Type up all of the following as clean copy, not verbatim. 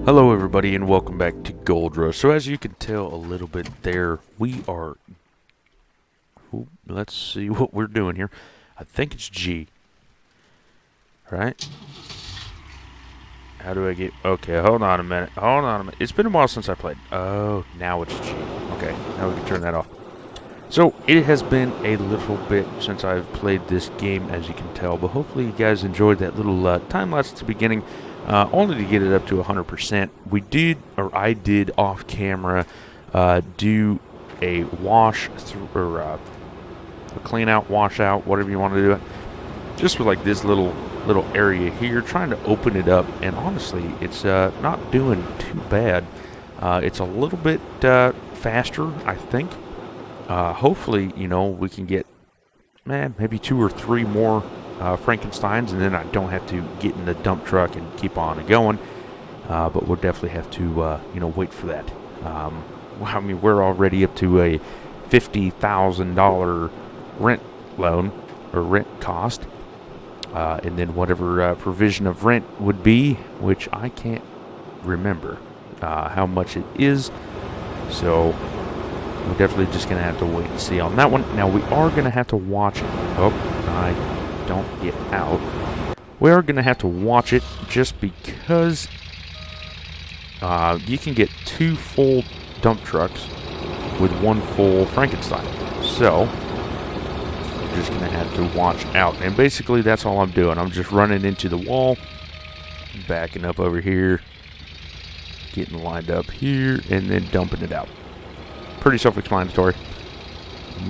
Hello everybody and welcome back to Gold Rush. So as you can tell a little bit there, we are, let's see what we're doing here. I think it's G, right? How do I get, okay, hold on a minute, It's been a while since I played. Oh, now it's G. Okay, now we can turn that off. So it has been a little bit since I've played this game, as you can tell, but hopefully you guys enjoyed that little time lapse at the beginning. Only to get it up to 100%. I did off camera do a wash through, or a clean out, wash out, whatever you want to do it. Just for like this little area here, trying to open it up, and honestly, it's not doing too bad. It's a little bit faster, I think. Hopefully, we can get maybe 2 or 3 more Frankensteins, and then I don't have to get in the dump truck and keep on going. But we'll definitely have to, wait for that. I mean, we're already up to a $50,000 rent loan or rent cost, and then whatever provision of rent would be, which I can't remember how much it is. So we're definitely just going to have to wait and see on that one. Now, we are going to have to watch it. Oh, I don't get out. We are going to have to watch it just because you can get 2 full dump trucks with 1 full Frankenstein. So we're just going to have to watch out. And basically, that's all I'm doing. I'm just running into the wall, backing up over here, getting lined up here, and then dumping it out. Pretty self-explanatory.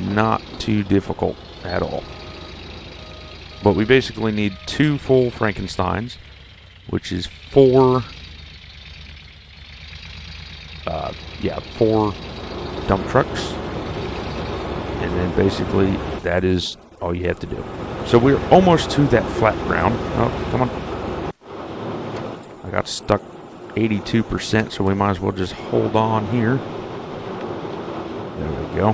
Not too difficult at all. But we basically need 2 full Frankensteins, which is 4 dump trucks. And then basically that is all you have to do. So we're almost to that flat ground. Oh, come on. I got stuck 82%, so we might as well just hold on here. There we go.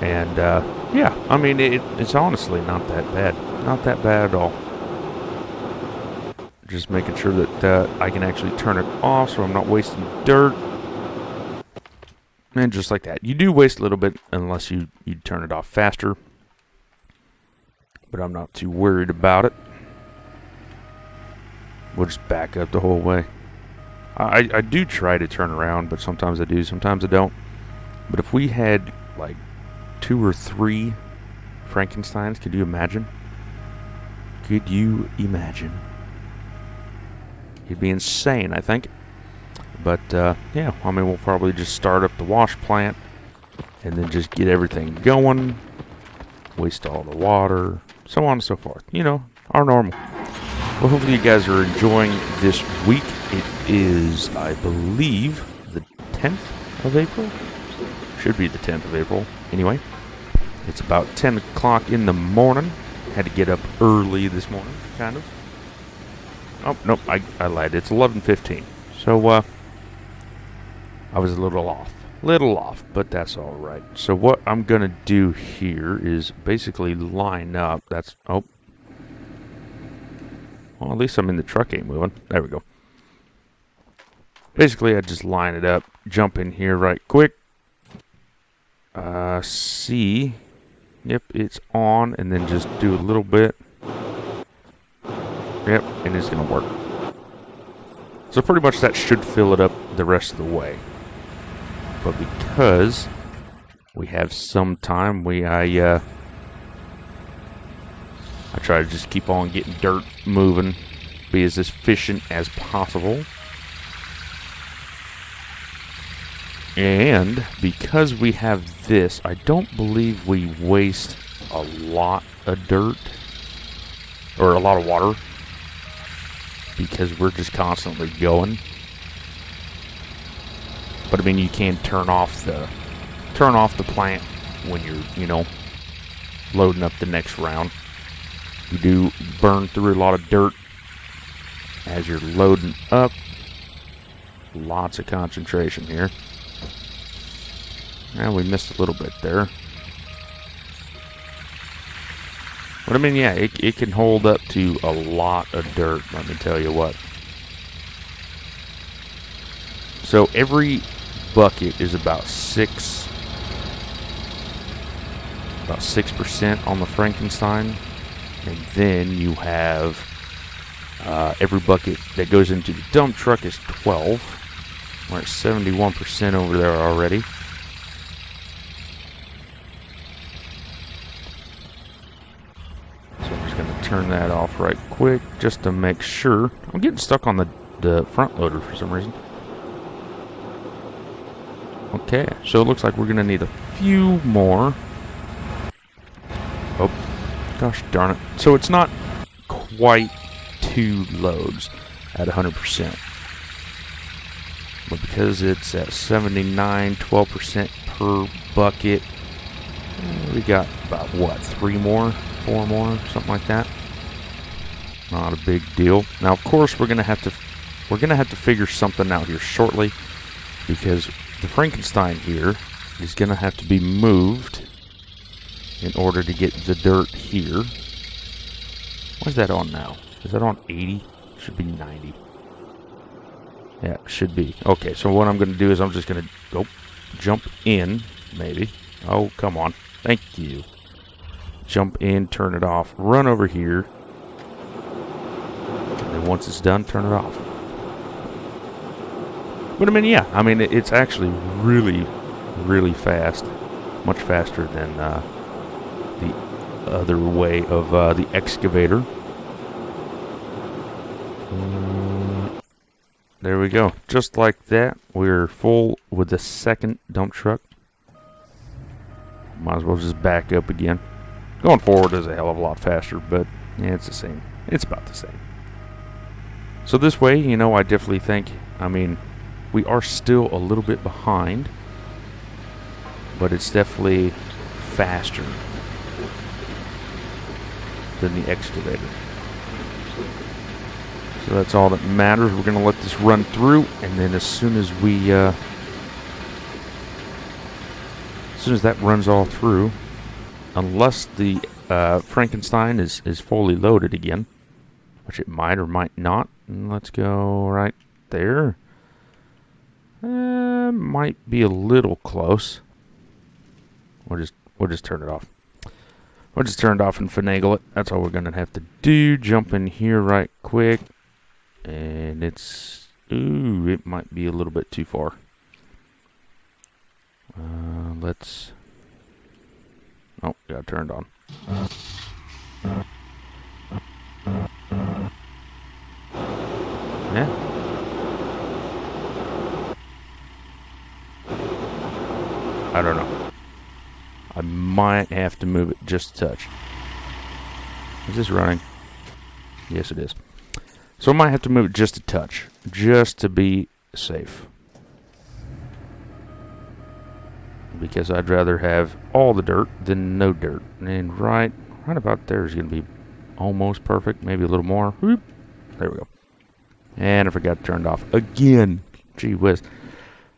And, yeah, I mean, it's honestly not that bad. Not that bad at all. Just making sure that I can actually turn it off so I'm not wasting dirt. And just like that. You do waste a little bit unless you turn it off faster. But I'm not too worried about it. We'll just back up the whole way. I do try to turn around, but sometimes I do, sometimes I don't. But if we had, like, 2 or 3 Frankensteins, could you imagine? Could you imagine? It'd be insane, I think. But, yeah, I mean, we'll probably just start up the wash plant and then just get everything going, waste all the water, so on and so forth. Our normal. Well, hopefully you guys are enjoying this week. It is, I believe, the 10th of April? Should be the 10th of April. Anyway, it's about 10 o'clock in the morning. Had to get up early this morning, kind of. Oh, nope, I lied. It's 11:15. So, I was a little off, but that's all right. So what I'm going to do here is basically line up. Well, at least I'm in the truck ain't moving. There we go. Basically, I just line it up, jump in here right quick. See. Yep, it's on, and then just do a little bit. Yep, and it's going to work. So pretty much that should fill it up the rest of the way. But because we have some time, I try to just keep on getting dirt moving, be as efficient as possible. And because we have this, I don't believe we waste a lot of dirt or a lot of water because we're just constantly going. But I mean, you can turn off the plant when you're, loading up the next round. You do burn through a lot of dirt as you're loading up. Lots of concentration here. And we missed a little bit there. But I mean, yeah, it can hold up to a lot of dirt, let me tell you what. So every bucket is about 6% on the Frankenstein, and then you have every bucket that goes into the dump truck is 12. We're at 71% over there already. So I'm just going to turn that off right quick just to make sure. I'm getting stuck on the front loader for some reason. Okay, so it looks like we're going to need a few more. Oh, gosh darn it. So it's not quite 2 loads at 100%. But because it's at 79, 12% per bucket, we got about, what, 3 more, 4 more, something like that. Not a big deal. Now, of course, we're gonna have to figure something out here shortly, because the Frankenstein here is gonna have to be moved in order to get the dirt here. What's that on now? Is that on 80? Should be 90. Yeah, it should be. Okay, so what I'm going to do is I'm just going to jump in, maybe. Oh, come on. Thank you. Jump in, turn it off, run over here. And then once it's done, turn it off. But I mean, yeah. I mean, it's actually really, really fast. Much faster than the other way of the excavator. There we go. Just like that, we're full with the second dump truck. Might as well just back up again. Going forward is a hell of a lot faster, but yeah, it's the same. It's about the same. So this way, you know, I definitely think, I mean, we are still a little bit behind, but it's definitely faster than the excavator. So that's all that matters. We're going to let this run through, and then as soon as that runs all through, unless the Frankenstein is fully loaded again, which it might or might not. And let's go right there. Might be a little close. We'll just turn it off. We'll just turn it off and finagle it. That's all we're going to have to do. Jump in here right quick. And it might be a little bit too far. Let's... Oh, got turned on. Yeah. I don't know. I might have to move it just a touch. Is this running? Yes, it is. So I might have to move it just a touch, just to be safe. Because I'd rather have all the dirt than no dirt. And right about there is going to be almost perfect, maybe a little more. Whoop. There we go. And I forgot to turn it off again. Gee whiz.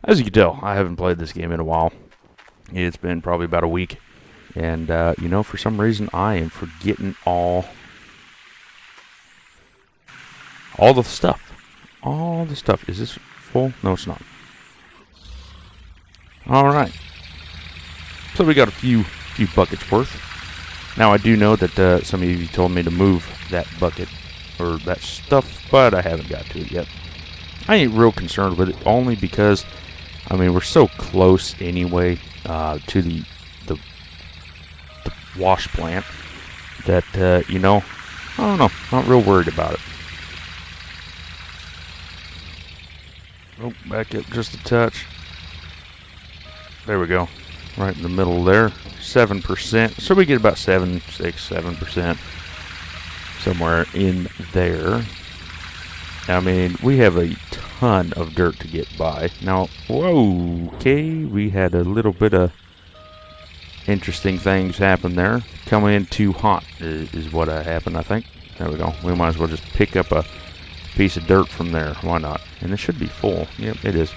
As you can tell, I haven't played this game in a while. It's been probably about a week. And, you know, for some reason, I am forgetting all the stuff. All the stuff. Is this full? No, it's not. All right. So we got a few buckets worth. Now I do know that some of you told me to move that bucket or that stuff, but I haven't got to it yet. I ain't real concerned with it, only because, I mean, we're so close anyway to the wash plant that, you know, I don't know, not real worried about it. Oh, back up just a touch. There we go. Right in the middle there. 7%. So we get about 7%. Somewhere in there. I mean, we have a ton of dirt to get by. Now, whoa, okay, we had a little bit of interesting things happen there. Coming in too hot is what happened, I think. There we go. We might as well just pick up a piece of dirt from there. Why not? And it should be full. Yep, it is.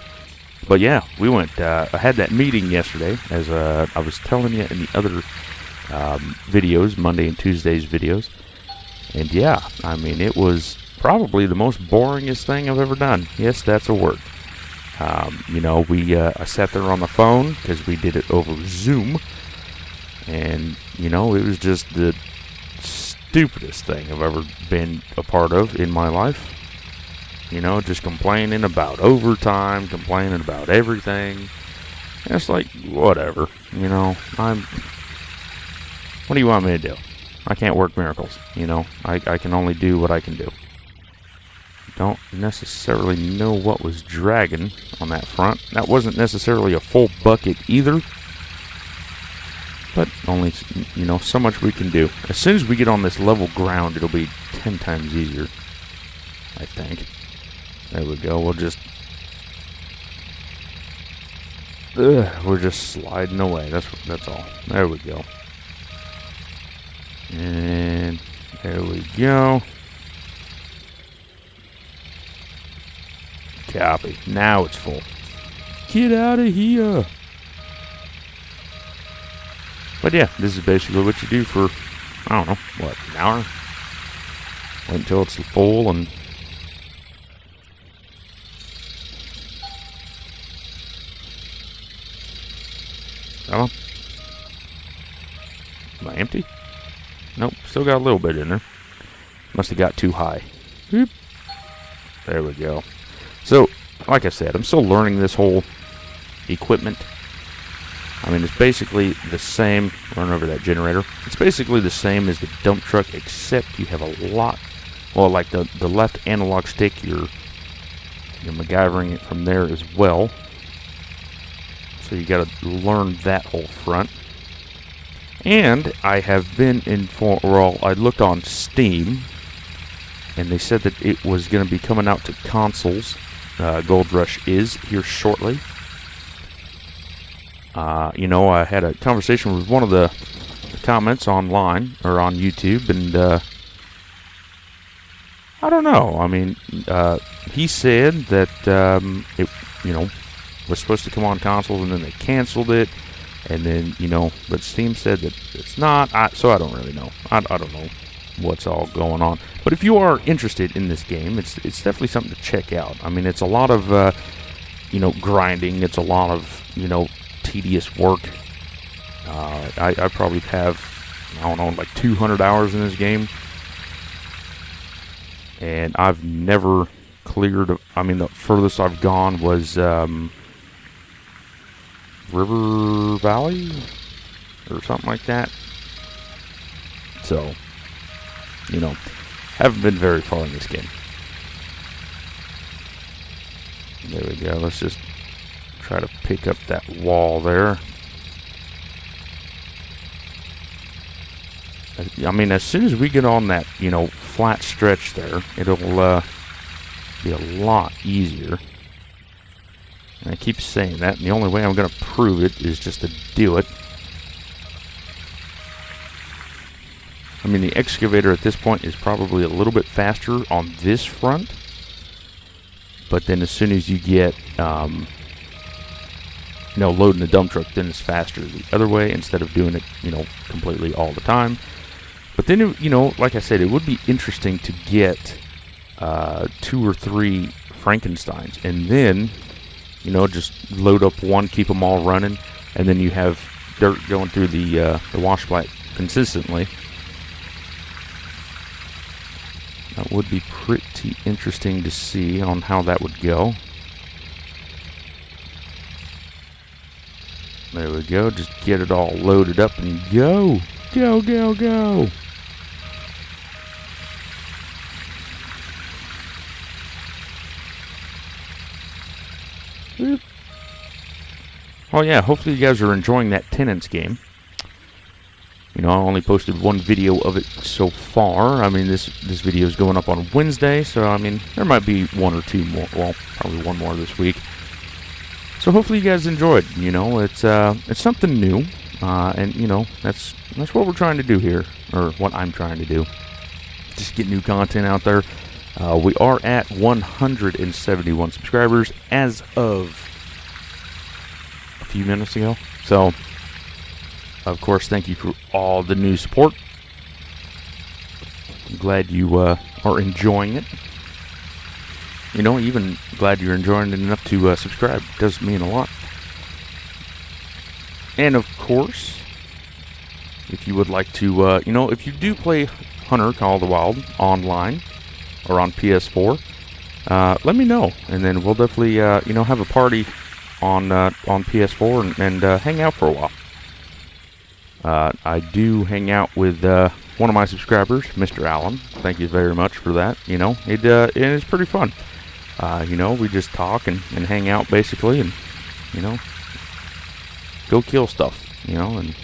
But yeah, we went, I had that meeting yesterday, as I was telling you in the other videos, Monday and Tuesday's videos. And yeah, I mean, it was probably the most boringest thing I've ever done. Yes, that's a word. You know, I sat there on the phone because we did it over Zoom, and you know, it was just the stupidest thing I've ever been a part of in my life. You know, just complaining about overtime, complaining about everything. And it's like, whatever. You know, what do you want me to do? I can't work miracles. You know, I can only do what I can do. Don't necessarily know what was dragging on that front. That wasn't necessarily a full bucket either. But only, you know, so much we can do. As soon as we get on this level ground, it'll be 10 times easier, I think. There we go. We'll just... we're just sliding away. That's all. There we go. And there we go. Copy. Now it's full. Get out of here. But yeah, this is basically what you do for, I don't know, what, an hour? Wait until it's full and... Come on. Am I empty? Nope, still got a little bit in there. Must have got too high. Boop. There we go. So, like I said, I'm still learning this whole equipment. I mean, it's basically the same. Run over that generator. It's basically the same as the dump truck, except you have a lot. Well, like the left analog stick, you're MacGyvering it from there as well. So you got to learn that whole front. And I have been I looked on Steam, and they said that it was going to be coming out to consoles. Gold Rush is here shortly. You know, I had a conversation with one of the comments online, or on YouTube, and I don't know. I mean, he said that it, you know, was supposed to come on consoles, and then they canceled it, and then, you know, but Steam said that it's not, so I don't really know. I don't know what's all going on. But if you are interested in this game, it's definitely something to check out. I mean, it's a lot of, you know, grinding. It's a lot of, you know, tedious work. I probably have, I don't know, like 200 hours in this game. And I've never cleared, I mean, the furthest I've gone was River Valley or something like that. So, you know, haven't been very far in this game. There we go. Let's just try to pick up that wall there. I mean, as soon as we get on that, you know, flat stretch there, it'll be a lot easier. And I keep saying that, and the only way I'm going to prove it is just to do it. I mean, the excavator at this point is probably a little bit faster on this front. But then as soon as you get, you know, loading the dump truck, then it's faster the other way instead of doing it, you know, completely all the time. But then, you know, like I said, it would be interesting to get 2 or 3 Frankensteins, and then, you know, just load up one, keep them all running, and then you have dirt going through the wash plant consistently. That would be pretty interesting to see on how that would go. There we go. Just get it all loaded up and go. Go, go, go. Well, yeah, hopefully you guys are enjoying that Tenants game. You know, I only posted one video of it so far. I mean, this video is going up on Wednesday, so I mean, there might be 1 or 2 more. Well, probably 1 more this week. So hopefully you guys enjoyed. You know, it's something new, and you know, that's what we're trying to do here, or what I'm trying to do. Just get new content out there. We are at 171 subscribers as of a few minutes ago. So, of course, thank you for all the new support. I'm glad you are enjoying it. even glad you're enjoying it enough to subscribe. It does mean a lot. And of course, if you would like to, if you do play Hunter Call of the Wild online or on PS4, let me know, and then we'll definitely, have a party on PS4 and hang out for a while. I do hang out with one of my subscribers, Mr. Allen. Thank you very much for that. It is pretty fun. We just talk and hang out basically, and go kill stuff. And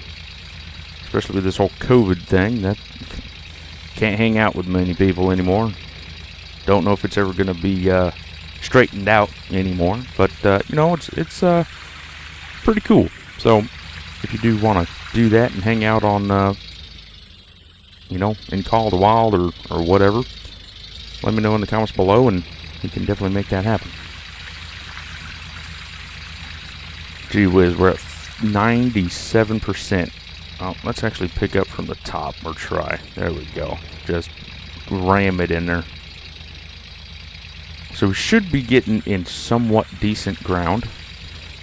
especially with this whole COVID thing, that can't hang out with many people anymore. Don't know if it's ever going to be straightened out anymore, but it's pretty cool. So if you do want to do that and hang out on in Call of the Wild or whatever, let me know in the comments below, and we can definitely make that happen. Gee whiz, we're at 97%. Oh, let's actually pick up from the top, or try. There we go. Just ram it in there. So we should be getting in somewhat decent ground.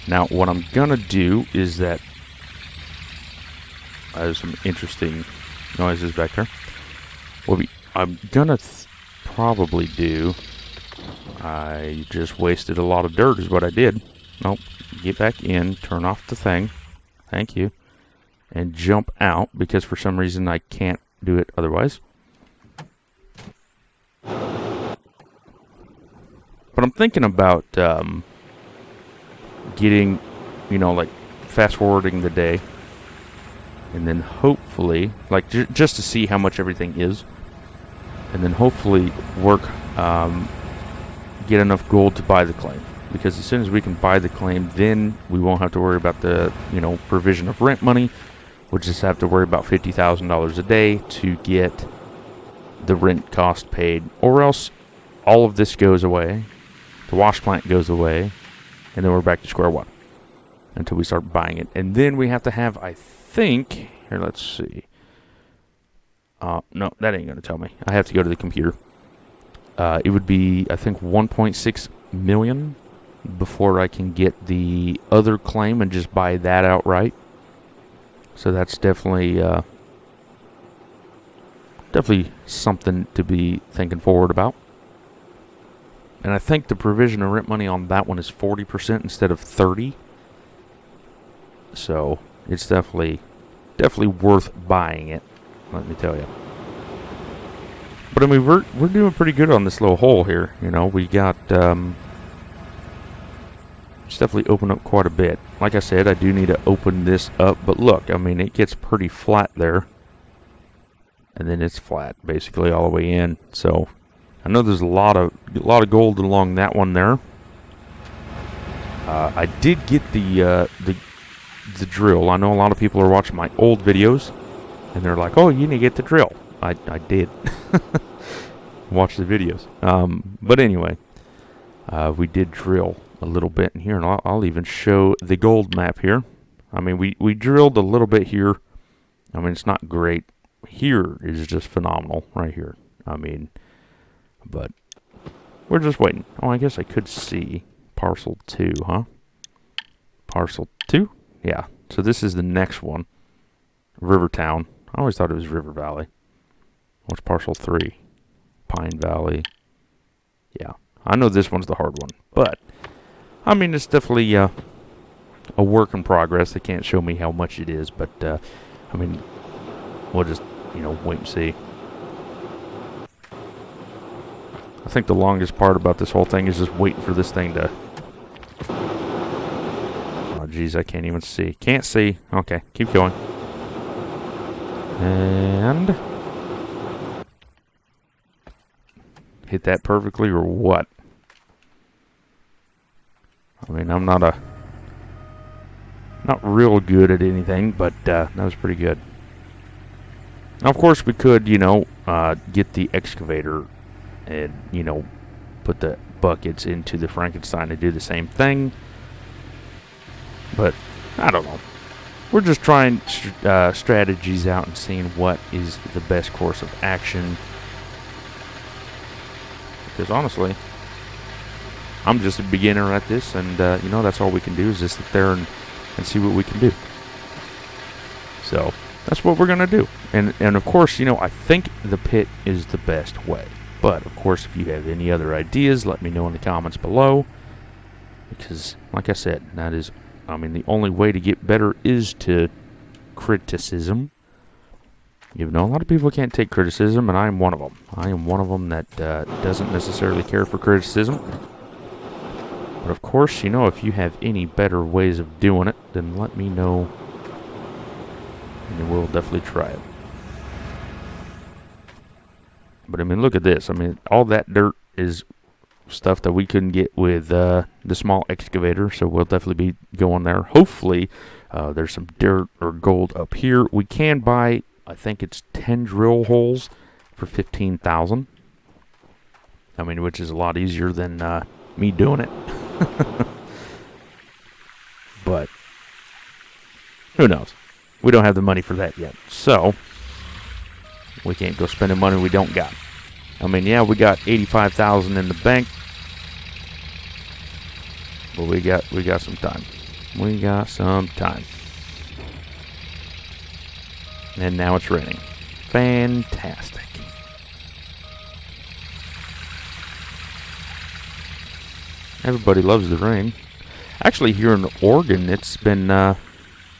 Now, what I'm going to do is that... there's some interesting noises back there. What I'm going to probably do... I just wasted a lot of dirt is what I did. Nope. Get back in, turn off the thing. Thank you. And jump out, because for some reason I can't do it otherwise. But I'm thinking about getting, fast forwarding the day, and then hopefully, just to see how much everything is, and then hopefully work, get enough gold to buy the claim. Because as soon as we can buy the claim, then we won't have to worry about the, provision of rent money. We'll just have to worry about $50,000 a day to get the rent cost paid, or else all of this goes away. The wash plant goes away, and then we're back to square one until we start buying it. And then we have to have, I think, here, let's see. No, that ain't going to tell me. I have to go to the computer. It would be, I think, 1.6 million before I can get the other claim and just buy that outright. So that's definitely something to be thinking forward about. And I think the provision of rent money on that one is 40% instead of 30%. So it's definitely worth buying it, let me tell you. But I mean, we're doing pretty good on this little hole here. We got it's definitely opened up quite a bit. Like I said, I do need to open this up, but look, I mean, it gets pretty flat there, and then it's flat basically all the way in. So I know there's a lot of gold along that one there. I did get the drill. I know a lot of people are watching my old videos, and they're like, "Oh, you need to get the drill." I did watch the videos. But anyway, we did drill a little bit in here, and I'll even show the gold map here. I mean, we drilled a little bit here. I mean, it's not great. Here is just phenomenal right here. I mean, but we're just waiting. Oh, I guess I could see parcel 2, huh? Parcel 2? Yeah. So this is the next one. Rivertown. I always thought it was River Valley. What's parcel 3? Pine Valley. Yeah. I know this one's the hard one, but I mean, it's definitely a work in progress. They can't show me how much it is, but I mean, we'll just wait and see. I think the longest part about this whole thing is just waiting for this thing to... Oh, geez, I can't even see. Can't see. Okay, keep going. And... hit that perfectly or what? I mean, I'm not real good at anything, but that was pretty good. Now, of course, we could, get the excavator and, put the buckets into the Frankenstein to do the same thing. But, I don't know. We're just trying strategies out and seeing what is the best course of action. Because honestly, I'm just a beginner at this, and you know, that's all we can do is just sit there and see what we can do. So that's what we're gonna do. And of course, you know, I think the pit is the best way. But of course, if you have any other ideas, let me know in the comments below. Because, like I said, that is, I mean, the only way to get better is to criticism. You know, a lot of people can't take criticism, and I am one of them. I am one of them that doesn't necessarily care for criticism. But of course, you know, if you have any better ways of doing it, then let me know, and we'll definitely try it. But I mean, look at this. I mean, all that dirt is stuff that we couldn't get with the small excavator, so we'll definitely be going there. Hopefully, there's some dirt or gold up here. We can buy, I think it's 10 drill holes for 15,000. I mean, which is a lot easier than me doing it. But who knows? We don't have the money for that yet, so we can't go spending money we don't got. I mean, yeah, we got 85,000 in the bank, but we got some time. We got some time. And now it's raining. Fantastic. Everybody loves the rain. Actually, here in Oregon, it's been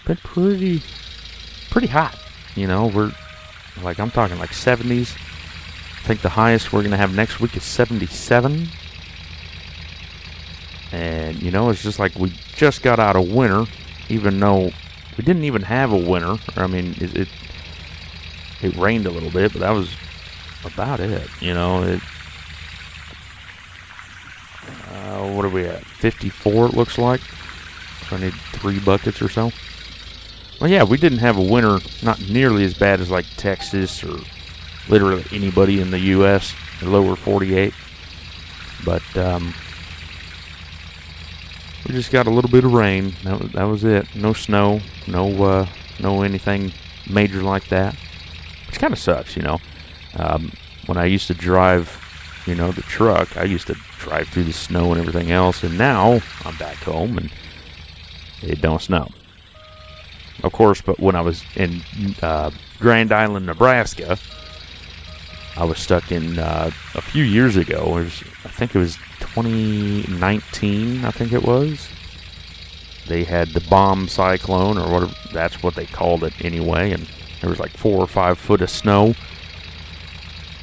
pretty hot. You know, we're like, I'm talking like 70s. I think the highest we're gonna have next week is 77. And you know, it's just like we just got out of winter, even though we didn't even have a winter. I mean, it rained a little bit, but that was about it. You know, what are we at? 54, it looks like. So I need 3 buckets or so. Well, yeah, we didn't have a winter, not nearly as bad as like Texas or literally anybody in the U.S., the lower 48. But we just got a little bit of rain. That was it. No snow, no anything major like that. Which kind of sucks, you know. When I used to drive, you know, the truck, I used to drive through the snow and everything else, and now I'm back home and it don't snow. Of course, but when I was in Grand Island, Nebraska, I was stuck in a few years ago. I think it was 2019, I think it was. They had the bomb cyclone, or whatever, that's what they called it anyway, and there was like 4 or 5 foot of snow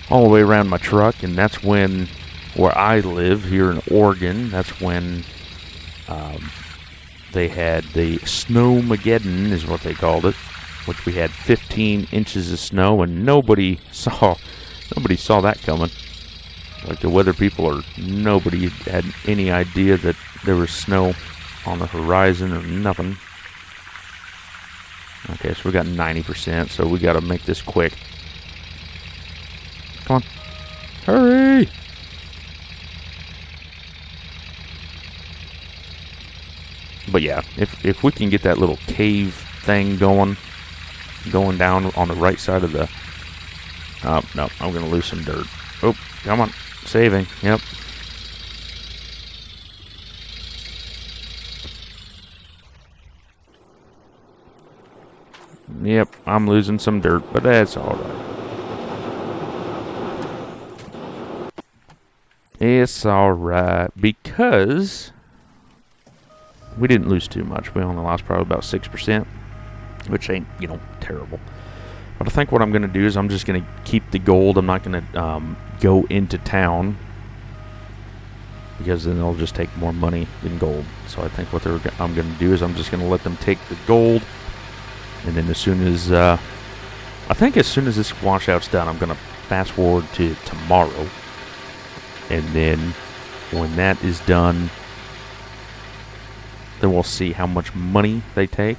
all the way around my truck, and that's when, where I live here in Oregon, that's when they had the Snowmageddon, is what they called it, which we had 15 inches of snow, and nobody saw that coming. Like the weather people, or nobody had any idea that there was snow on the horizon or nothing. Okay, so we got 90%, so we got to make this quick. Come on. Hurry! But yeah, if we can get that little cave thing going down on the right side of the... Oh, no, I'm going to lose some dirt. Oh, come on. Saving. Yep. Yep, I'm losing some dirt, but that's alright. It's alright, because we didn't lose too much. We only lost probably about 6%, which ain't, you know, terrible. But I think what I'm going to do is I'm just going to keep the gold. I'm not going to go into town, because then they'll just take more money than gold. So I think what I'm going to do is I'm just going to let them take the gold, and then as soon as this washout's done, I'm going to fast forward to tomorrow, and then when that is done, then we'll see how much money they take,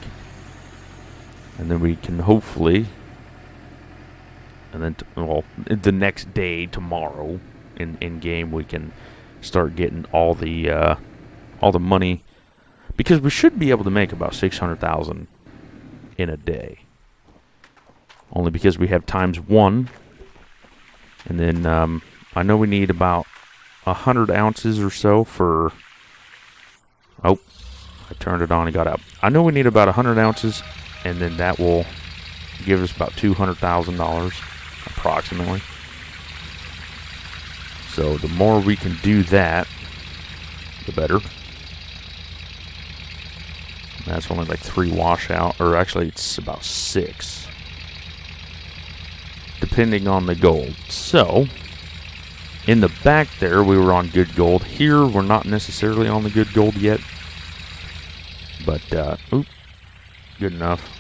and then we can hopefully, and then the next day, tomorrow, in game, we can start getting all the money, because we should be able to make about 600,000 in a day. Only because we have times 1, and then I know we need about 100 ounces or so for... Oh, I turned it on and got out. I know we need about 100 ounces, and then that will give us about $200,000 approximately. So the more we can do that, the better. That's only like 3 washout, or actually it's about 6, depending on the gold. So in the back there, we were on good gold. Here, we're not necessarily on the good gold yet, but good enough.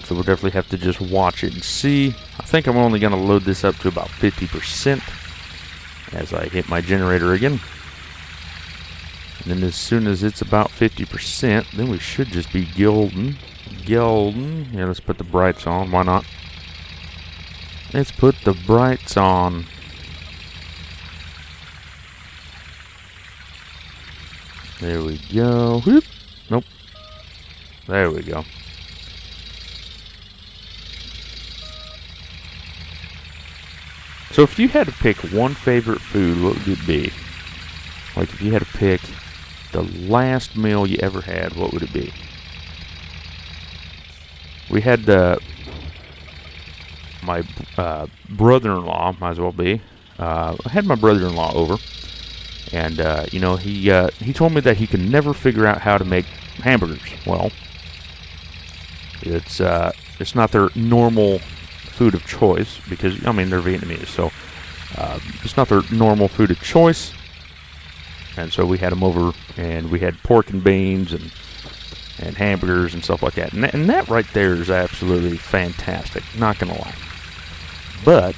So we'll definitely have to just watch it and see. I think I'm only going to load this up to about 50% as I hit my generator again. And then as soon as it's about 50%, then we should just be golden. Golden. Yeah, let's put the brights on. Why not? Let's put the brights on. There we go. Whoop. Nope. There we go. So if you had to pick one favorite food, what would it be? Like if you had to pick the last meal you ever had, what would it be? We had my brother-in-law, might as well be. I had my brother-in-law over, and you know, he told me that he could never figure out how to make hamburgers. Well, it's not their normal food of choice because, I mean, they're Vietnamese, so it's not their normal food of choice. And so we had them over, and we had pork and beans and hamburgers and stuff like that. And that right there is absolutely fantastic, not going to lie. But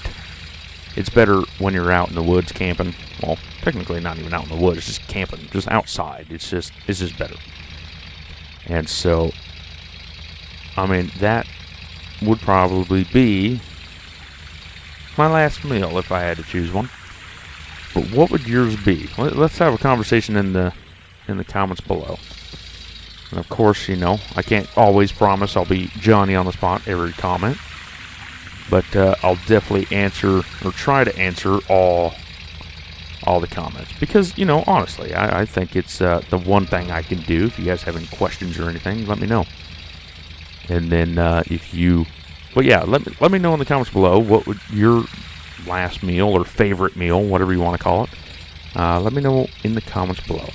it's better when you're out in the woods camping. Well, technically not even out in the woods, it's just camping, just outside. It's just better. And so, I mean, that would probably be my last meal if I had to choose one. But what would yours be? Let's have a conversation in the comments below. And of course, you know, I can't always promise I'll be Johnny on the spot every comment, but I'll definitely answer or try to answer all the comments because, you know, honestly, I think it's the one thing I can do. If you guys have any questions or anything, let me know. And then but yeah, let me know in the comments below what would your last meal or favorite meal, whatever you want to call it. Let me know in the comments below.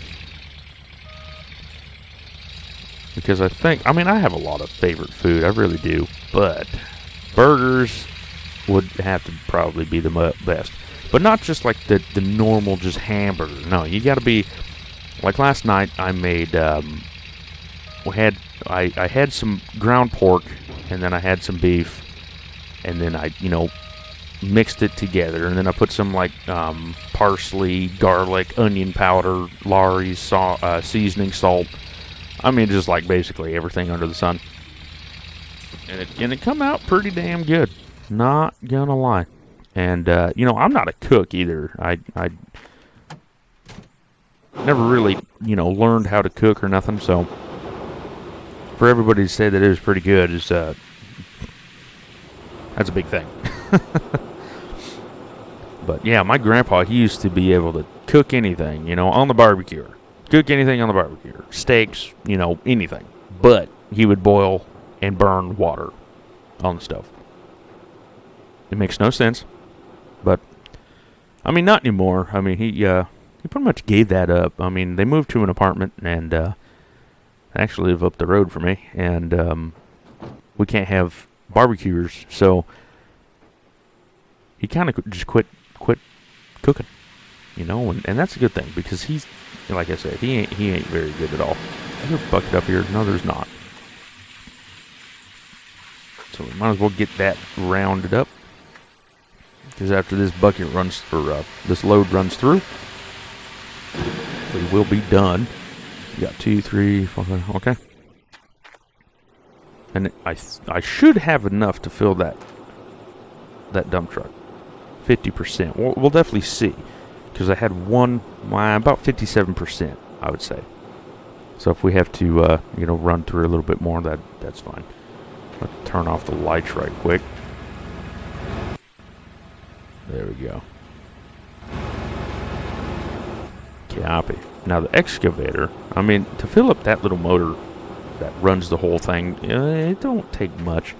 Because I mean, I have a lot of favorite food, I really do, but burgers would have to probably be the best. But not just like the normal just hamburger. No, you got to be, like last night I made, I had some ground pork, and then I had some beef, and then I, you know, mixed it together, and then I put some like parsley, garlic, onion powder, Lawry's seasoning, salt. I mean, just like basically everything under the sun, and it come out pretty damn good. Not gonna lie. And you know, I'm not a cook either. I never really, you know, learned how to cook or nothing. So for everybody to say that it was pretty good is that's a big thing. But yeah, my grandpa, he used to be able to cook anything, you know, on the barbecue. Cook anything on the barbecue. Steaks, you know, anything. But he would boil and burn water on the stove. It makes no sense. But, I mean, not anymore. I mean, he pretty much gave that up. I mean, they moved to an apartment and actually live up the road from me. And we can't have barbecuers, so he kind of just quit cooking, you know, and that's a good thing because he's, like I said, he ain't very good at all. Is there a bucket up here? No, there's not. So we might as well get that rounded up because after this bucket runs for this load runs through, we will be done. We got 2, 3, 4, okay. And I should have enough to fill that dump truck. 50%. We'll definitely see, because I had about 57%, I would say. So if we have to, you know, run through a little bit more, that's fine. Let's turn off the lights right quick. There we go. Copy. Now the excavator, I mean, to fill up that little motor that runs the whole thing, it don't take much.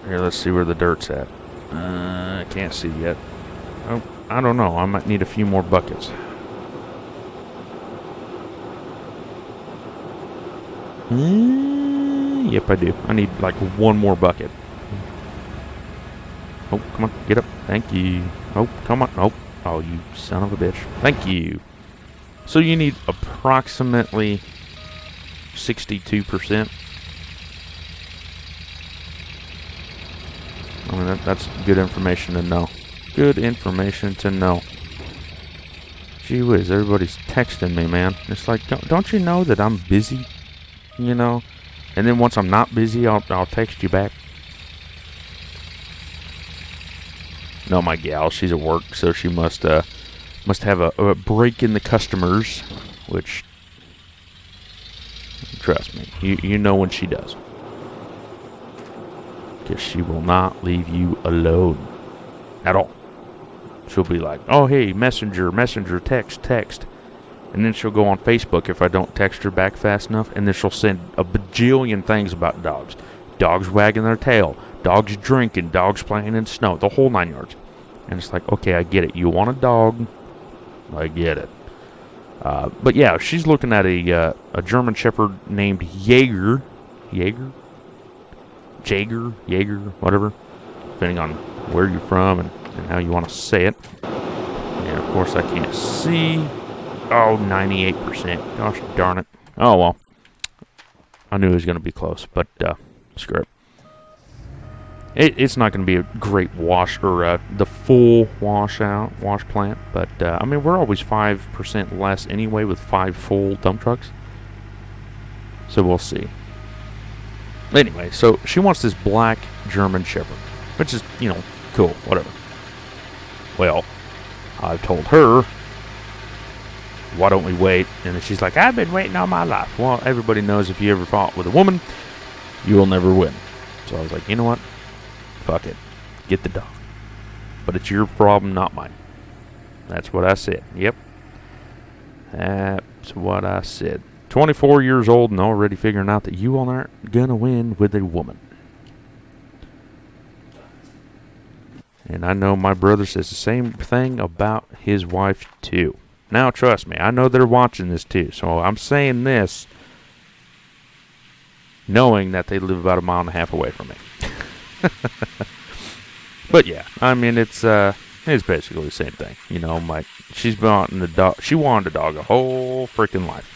Here, let's see where the dirt's at. I can't see yet. Oh, I don't know. I might need a few more buckets. Yep, I do. I need like one more bucket. Oh, come on. Get up. Thank you. Oh, come on. Oh, oh, you son of a bitch. Thank you. So you need approximately 62%. I mean, that's good information to know. Good information to know. Gee whiz, everybody's texting me, man. It's like, don't you know that I'm busy? You know? And then once I'm not busy, I'll text you back. No, my gal, she's at work, so she must have a break in the customers, which, trust me, you know when she does. Because she will not leave you alone at all. She'll be like, oh, hey, messenger, text. And then she'll go on Facebook if I don't text her back fast enough, and then she'll send a bajillion things about dogs. Dogs wagging their tail, dogs drinking, dogs playing in snow, the whole 9 yards. And it's like, okay, I get it. You want a dog. I get it. But yeah, she's looking at a German Shepherd named Jaeger, whatever, depending on where you're from and how you want to say it. And of course, I can't see. Oh, 98%. Gosh darn it. Oh, well. I knew it was going to be close, but screw it. It's not going to be a great wash or the full wash plant, but I mean, we're always 5% less anyway with 5 full dump trucks. So we'll see. Anyway, so she wants this black German Shepherd, which is, you know, cool, whatever. Well, I've told her, why don't we wait? And then she's like, I've been waiting all my life. Well, everybody knows if you ever fought with a woman, you will never win. So I was like, you know what? Fuck it. Get the dog. But it's your problem, not mine. That's what I said. Yep. That's what I said. 24 years old and already figuring out that you aren't going to win with a woman. And I know my brother says the same thing about his wife, too. Now, trust me, I know they're watching this, too. So I'm saying this knowing that they live about 1.5 miles away from me. But yeah, I mean, it's basically the same thing. You know, she's been wanting a dog. She wanted a dog a whole freaking life.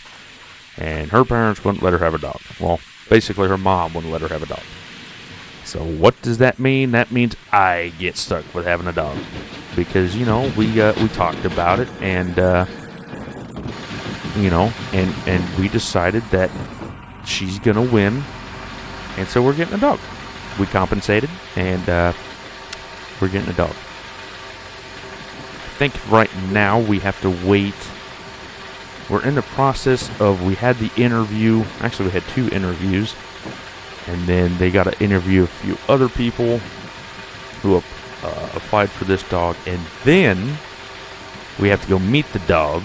And her parents wouldn't let her have a dog. Well, basically her mom wouldn't let her have a dog. So what does that mean? That means I get stuck with having a dog. Because, you know, we talked about it, and you know, and we decided that she's gonna win, and so we're getting a dog. We compensated, and we're getting a dog. I think right now we have to wait. We're in the process of, we had the interview. Actually, we had 2 interviews, and then they got to interview a few other people who applied for this dog, and then we have to go meet the dog.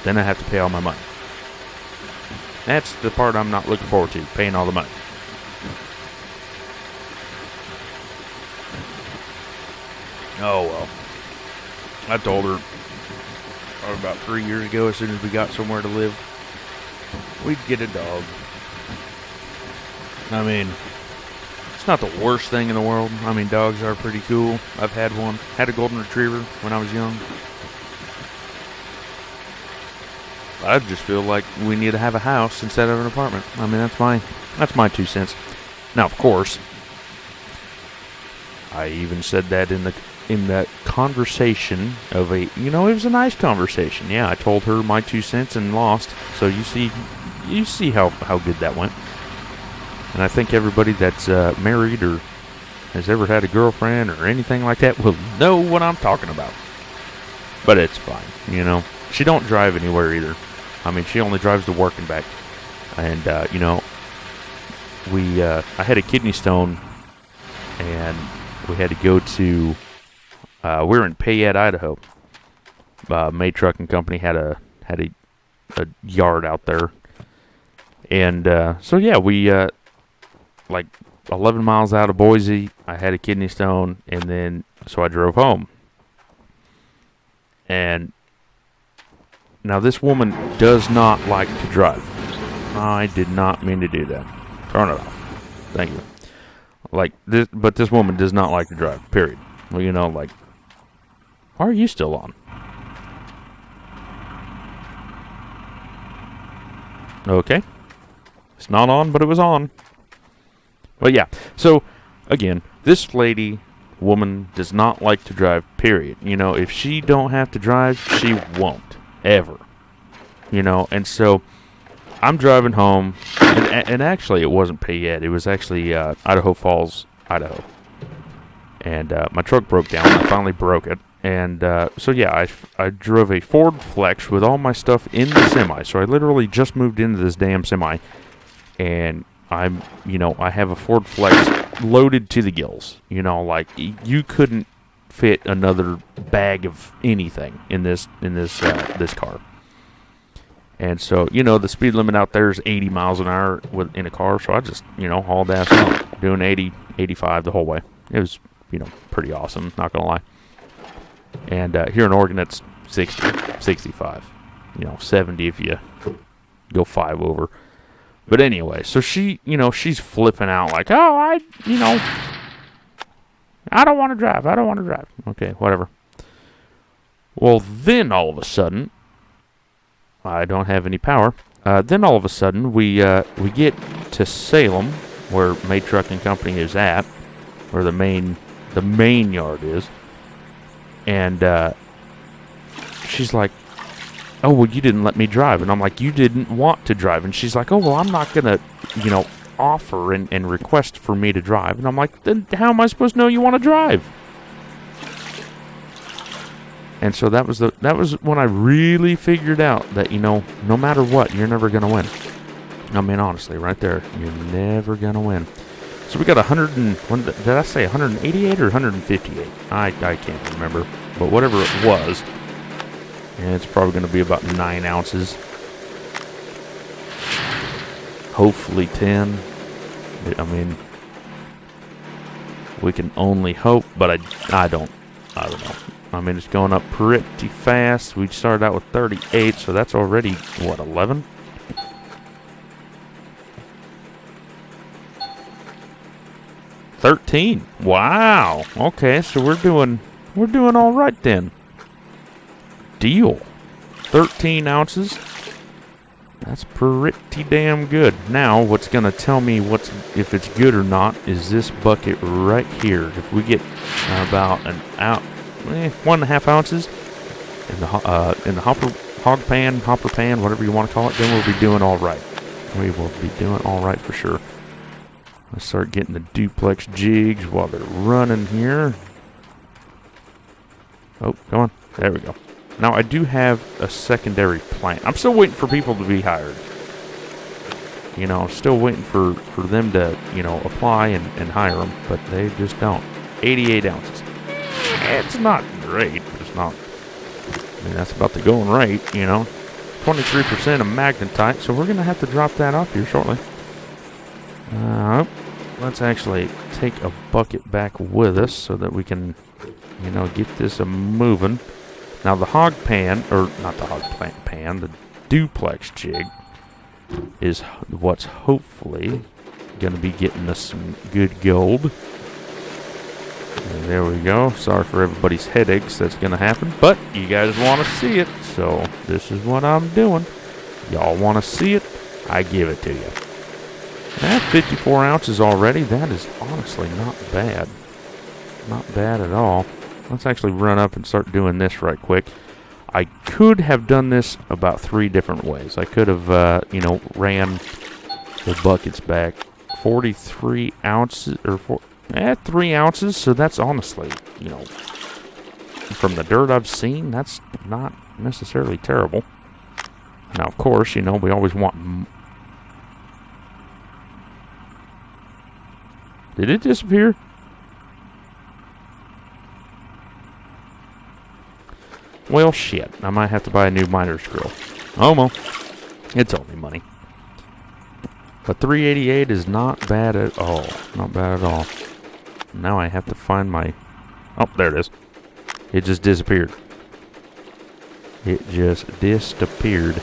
Then I have to pay all my money. That's the part I'm not looking forward to, paying all the money. Oh well. I told her about 3 years ago, as soon as we got somewhere to live, we'd get a dog. I mean, it's not the worst thing in the world. I mean, dogs are pretty cool. I've had one. Had a golden retriever when I was young. I just feel like we need to have a house instead of an apartment. I mean, that's my 2 cents. Now, of course, I even said that in that conversation of it was a nice conversation. Yeah, I told her my 2 cents and lost. So you see how good that went. And I think everybody that's married or has ever had a girlfriend or anything like that will know what I'm talking about. But it's fine, you know. She don't drive anywhere either. I mean, she only drives to work and back. And, you know, I had a kidney stone, and we had to go to We're in Payette, Idaho. May Trucking Company had a yard out there, and so yeah, we like 11 miles out of Boise. I had a kidney stone, and then so I drove home. And now this woman does not like to drive. I did not mean to do that. Turn it off. Thank you. Like this, but this woman does not like to drive. Period. Well, you know, like, why are you still on? Okay. It's not on, but it was on. But yeah. So again, this woman does not like to drive. Period. You know, if she don't have to drive, she won't ever. You know, and so I'm driving home, and actually it wasn't Payette. It was actually Idaho Falls, Idaho. And my truck broke down. I finally broke it. And so yeah, I drove a Ford Flex with all my stuff in the semi. So I literally just moved into this damn semi, and I have a Ford Flex loaded to the gills. You know, like you couldn't fit another bag of anything in this car. And so, you know, the speed limit out there is 80 miles an hour in a car. So I just, hauled ass on, doing 80, 85 the whole way. It was, pretty awesome, not going to lie. And here in Oregon, it's 60, 65, 70 if you go 5 over. But anyway, so she, she's flipping out like, oh, I don't want to drive. I don't want to drive. Okay, whatever. Well, then all of a sudden, I don't have any power. Then all of a sudden, we get to Salem, where May Trucking Company is at, where the main yard is, and she's like, "Oh, well, you didn't let me drive," and I'm like, "You didn't want to drive," and she's like, "Oh, well, I'm not gonna, offer and request for me to drive," and I'm like, "Then how am I supposed to know you want to drive?" And so that was when I really figured out that, no matter what, you're never going to win. I mean, honestly, right there, you're never going to win. So we got 188 or 158? I can't remember. But whatever it was, and it's probably going to be about 9 ounces. Hopefully 10. I mean, we can only hope, but I don't know. I mean, it's going up pretty fast. We started out with 38, so that's already, 11? $13. Wow. Okay, so we're doing all right then. Deal. 13 ounces. That's pretty damn good. Now, what's going to tell me if it's good or not is this bucket right here. If we get about 1.5 ounces in the hopper pan, whatever you want to call it, then we'll be doing all right. We will be doing all right for sure. Let's start getting the duplex jigs while they're running here. Oh, come on. There we go. Now, I do have a secondary plant. I'm still waiting for people to be hired. I'm still waiting for them to, apply and hire them, but they just don't. 88 ounces. It's not great, but it's not. I mean, that's about the going rate, 23% of magnetite, so we're going to have to drop that off here shortly. Let's actually take a bucket back with us so that we can, get this moving. Now, the hog pan, or not the hog pan, the duplex jig is what's hopefully going to be getting us some good gold. And there we go. Sorry for everybody's headaches. That's going to happen. But you guys want to see it, so this is what I'm doing. Y'all want to see it? I give it to you. At 54 ounces already, that is honestly not bad. Not bad at all. Let's actually run up and start doing this right quick. I could have done this about 3 different ways. I could have, ran the buckets back 43 ounces, or 3 ounces, so that's honestly, from the dirt I've seen, that's not necessarily terrible. Now, of course, we always want... Did it disappear? Well, shit. I might have to buy a new miner's drill. Oh, well. It's only money. But 388 is not bad at all. Not bad at all. Now I have to find my... Oh, there it is. It just disappeared. It just disappeared.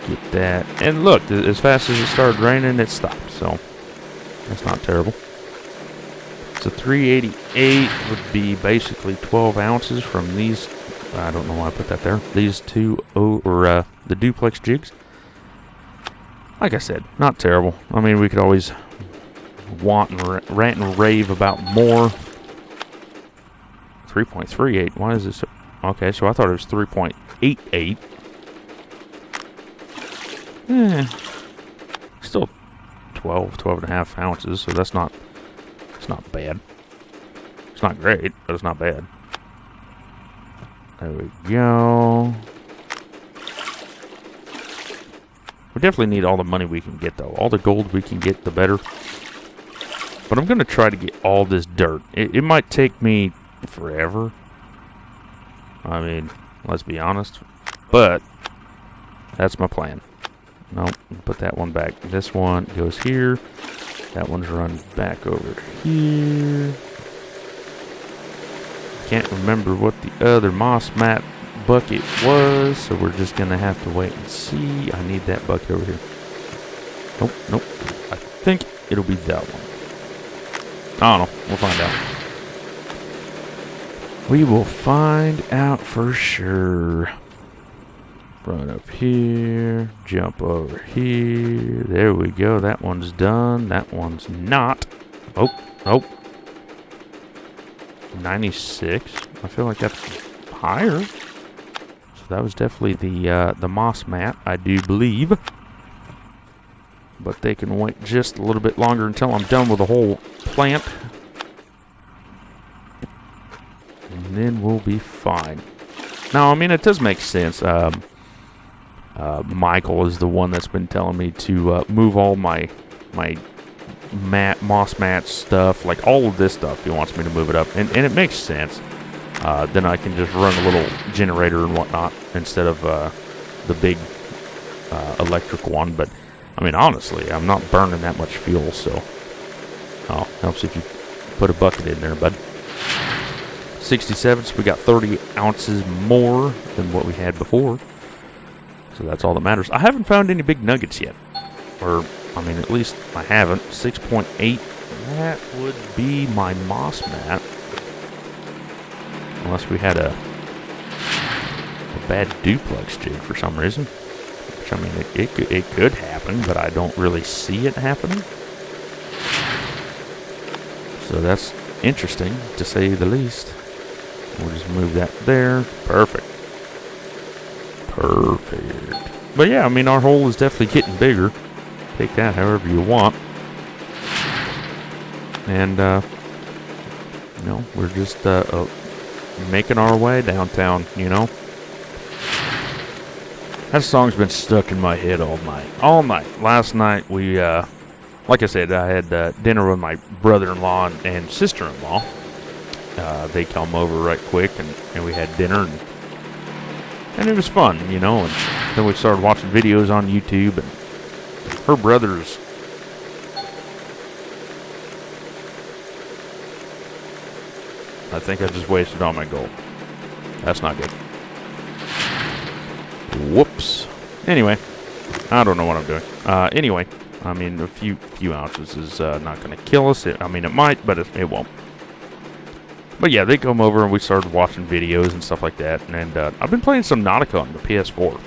Get that. And look, as fast as it started raining, it stopped. So, that's not terrible. So 388 would be basically 12 ounces from these... I don't know why I put that there. These two, the duplex jigs. Like I said, not terrible. I mean, we could always want and rant and rave about more. 3.38. Why is this? Okay, so I thought it was 3.88. Still 12 and a half ounces, so it's not bad. It's not great, but it's not bad. There we go. We definitely need all the money we can get, though. All the gold we can get, the better. But I'm going to try to get all this dirt. It might take me forever. I mean, let's be honest. But that's my plan. Nope, put that one back. This one goes here. That one's run back over here. Can't remember what the other moss mat bucket was, so we're just gonna have to wait and see. I need that bucket over here. Nope. I think it'll be that one. I don't know. We'll find out. We will find out for sure. Run up here. Jump over here. There we go. That one's done. That one's not. Oh. 96. I feel like that's higher. So that was definitely the moss mat, I do believe. But they can wait just a little bit longer until I'm done with the whole plant. And then we'll be fine. Now, I mean, it does make sense. Michael is the one that's been telling me to move all my moss mat stuff, like all of this stuff. He wants me to move it up, and it makes sense. Then I can just run a little generator and whatnot instead of the big electric one. But I mean, honestly, I'm not burning that much fuel, so helps if you put a bucket in there, bud. 67, so we got 30 ounces more than what we had before. So that's all that matters. I haven't found any big nuggets yet. Or, I mean, at least I haven't. 6.8. That would be my moss mat. Unless we had a bad duplex jig for some reason. Which, I mean, it could happen, but I don't really see it happening. So that's interesting, to say the least. We'll just move that there. Perfect. But yeah, I mean, our hole is definitely getting bigger. Take that however you want. And, you know, we're just making our way downtown, you know. That song's been stuck in my head all night. Last night, we, like I said, I had dinner with my brother-in-law and sister-in-law. They come over right quick, and we had dinner, and it was fun, you know. And then we started watching videos on YouTube, and her brother's... I think I just wasted all my gold. That's not good. Whoops. Anyway, I don't know what I'm doing. Anyway, I mean, a few ounces is not going to kill us. I mean, it might, but it won't. But yeah, they come over and we started watching videos and stuff like that. And I've been playing some Nautica on the PS4.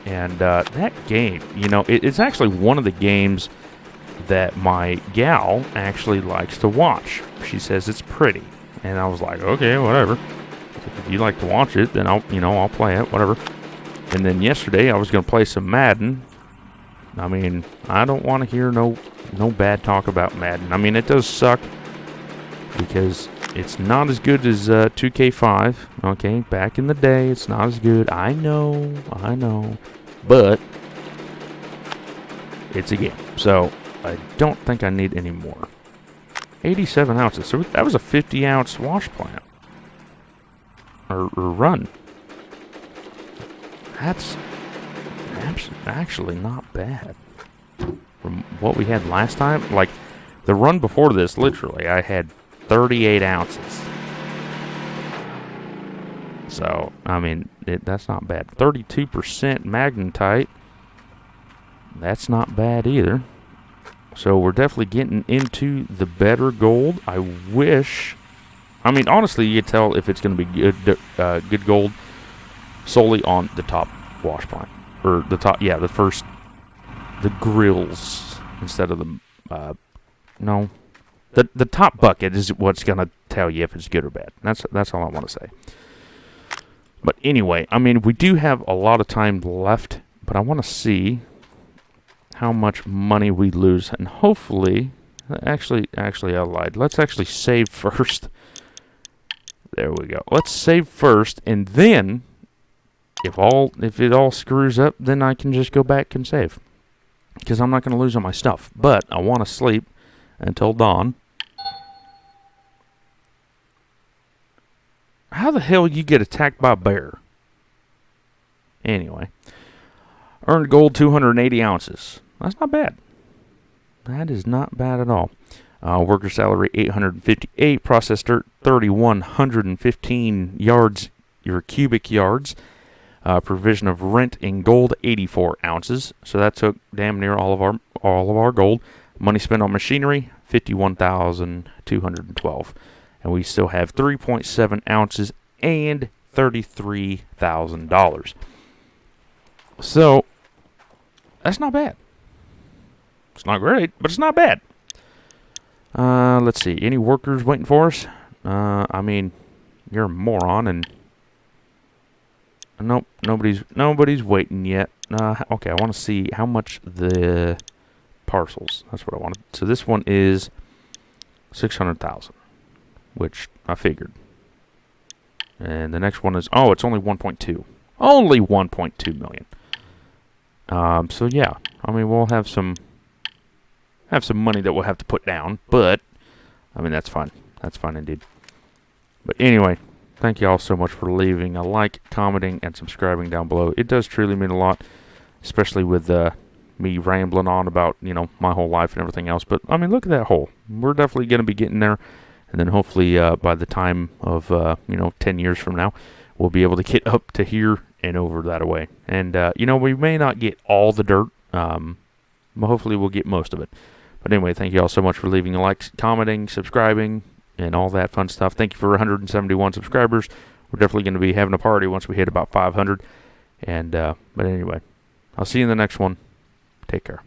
And that game, you know, it's actually one of the games that my gal actually likes to watch. She says it's pretty. And I was like, okay, whatever. If you like to watch it, then I'll play it, whatever. And then yesterday I was going to play some Madden. I mean, I don't want to hear no bad talk about Madden. I mean, it does suck because it's not as good as 2K5. Okay, back in the day, it's not as good. I know. But it's a game. So I don't think I need any more. 87 ounces. So that was a 50-ounce wash plant. or run. That's actually not bad. From what we had last time, like the run before this, literally, I had 38 ounces. So, I mean, that's not bad. 32% magnetite. That's not bad either. So we're definitely getting into the better gold. I wish... I mean, honestly, you can tell if it's going to be good gold solely on the top wash plant. Or the top, yeah, the grills instead of the, no. The top bucket is what's going to tell you if it's good or bad. That's all I want to say. But anyway, I mean, we do have a lot of time left, but I want to see how much money we lose. And hopefully, actually, I lied. Let's actually save first. There we go. Let's save first, and then if it all screws up, then I can just go back and save. Because I'm not going to lose all my stuff. But I want to sleep until dawn. How the hell you get attacked by a bear? Anyway. Earned gold 280 ounces. That's not bad. That is not bad at all. Worker salary 858. Processed dirt 3,115 yards, your cubic yards. Provision of rent in gold 84 ounces. So that took damn near all of our gold. Money spent on machinery 51,212. And we still have 3.7 ounces and $33,000. So, that's not bad. It's not great, but it's not bad. Let's see. Any workers waiting for us? I mean, you're a moron, and nope, nobody's waiting yet. Okay, I want to see how much the parcels. That's what I wanted. So this one is 600,000. Which I figured. And the next one is, it's only 1.2. Only 1.2 million. So yeah, I mean, we'll have some money that we'll have to put down, but I mean, that's fine. That's fine indeed. But anyway, thank you all so much for leaving a like, commenting, and subscribing down below. It does truly mean a lot, especially with me rambling on about, my whole life and everything else. But I mean, look at that hole. We're definitely going to be getting there. And then hopefully by the time of, 10 years from now, we'll be able to get up to here and over that away. And, we may not get all the dirt, but hopefully we'll get most of it. But anyway, thank you all so much for leaving a like, commenting, subscribing, and all that fun stuff. Thank you for 171 subscribers. We're definitely going to be having a party once we hit about 500. And, but anyway, I'll see you in the next one. Take care.